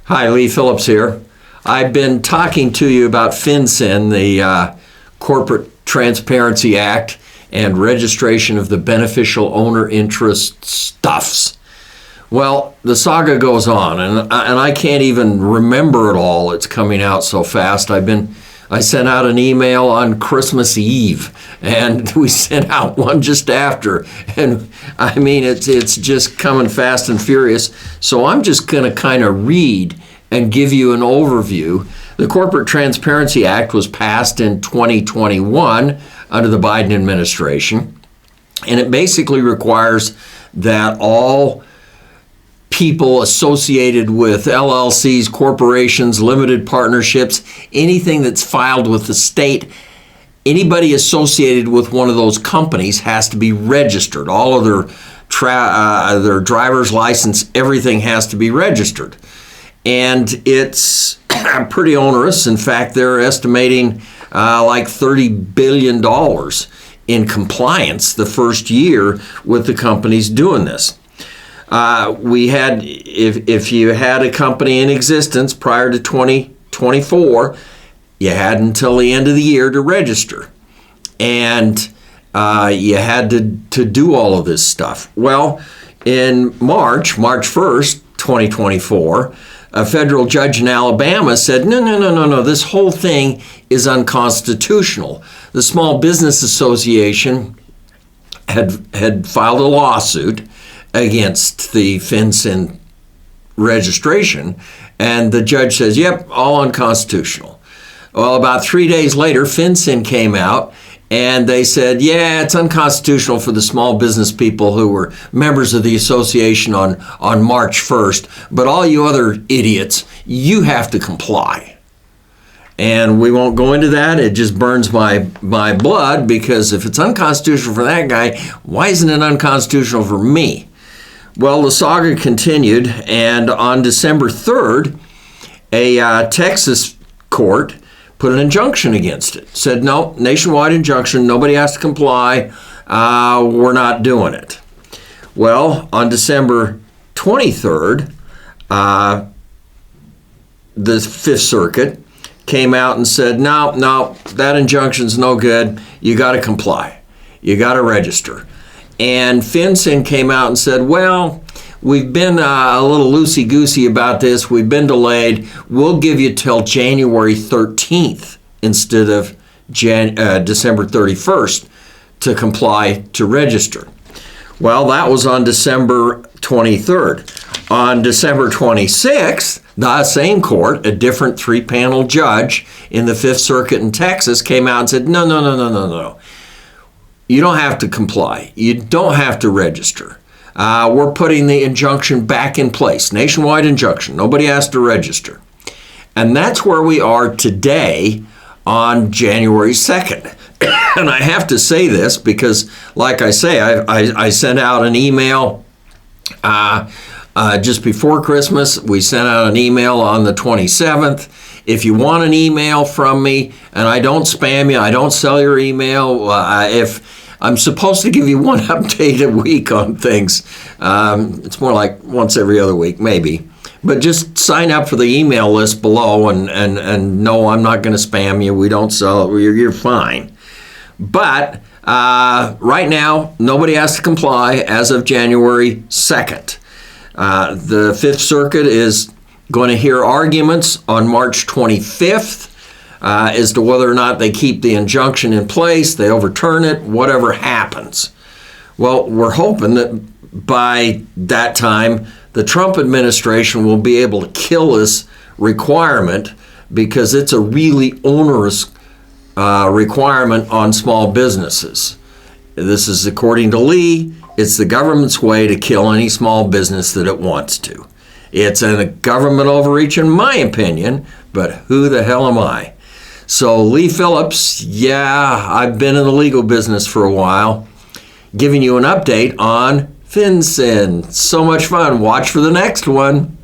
Hi, Lee Phillips here. I've been talking to you about FinCEN, the Corporate Transparency Act and registration of the beneficial owner interest stuffs. Well, the saga goes on, and I can't even remember it all. It's coming out so fast. I sent out an email on Christmas Eve, and we sent out one just after. And I mean, it's just coming fast and furious. So I'm just going to kind of read and give you an overview. The Corporate Transparency Act was passed in 2021 under the Biden administration, and it basically requires that all people associated with LLCs, corporations, limited partnerships, anything that's filed with the state, anybody associated with one of those companies has to be registered. All of their driver's license, everything has to be registered. And it's pretty onerous. In fact, they're estimating like $30 billion in compliance the first year with the companies doing this. If you had a company in existence prior to 2024, you had until the end of the year to register. And you had to do all of this stuff. Well, in March 1st, 2024, a federal judge in Alabama said, no, this whole thing is unconstitutional. The Small Business Association had filed a lawsuit against the FinCEN registration, and the judge says, yep, all unconstitutional. Well, about 3 days later, FinCEN came out, and they said, yeah, it's unconstitutional for the small business people who were members of the association on March 1st, but all you other idiots, you have to comply. And we won't go into that. It just burns my blood, because if it's unconstitutional for that guy, why isn't it unconstitutional for me? Well, the saga continued, and on December 3rd, a Texas court put an injunction against it. Said, no, nationwide injunction, nobody has to comply, we're not doing it. Well, on December 23rd, the Fifth Circuit came out and said, no, that injunction's no good, you got to comply, you got to register. And FinCEN came out and said, well, we've been a little loosey-goosey about this. We've been delayed. We'll give you till January 13th instead of December 31st to comply, to register. Well, that was on December 23rd. On December 26th, the same court, a different 3-panel judge in the Fifth Circuit in Texas, came out and said, no. You don't have to comply. You don't have to register. We're putting the injunction back in place, nationwide injunction. Nobody has to register. And that's where we are today on January 2nd. And I have to say this because, like I say, I sent out an email just before Christmas. We sent out an email on the 27th. If you want an email from me, and I don't spam you, I don't sell your email, if I'm supposed to give you one update a week on things. It's more like once every other week, maybe. But just sign up for the email list below, and no, I'm not going to spam you. We don't sell it. You're fine. But right now, nobody has to comply as of January 2nd. The Fifth Circuit is going to hear arguments on March 25th. As to whether or not they keep the injunction in place, they overturn it, whatever happens. Well, we're hoping that by that time, the Trump administration will be able to kill this requirement, because it's a really onerous requirement on small businesses. This is, according to Lee, it's the government's way to kill any small business that it wants to. It's a government overreach, in my opinion, but who the hell am I? So Lee Phillips, yeah, I've been in the legal business for a while, giving you an update on FinCEN. So much fun. Watch for the next one.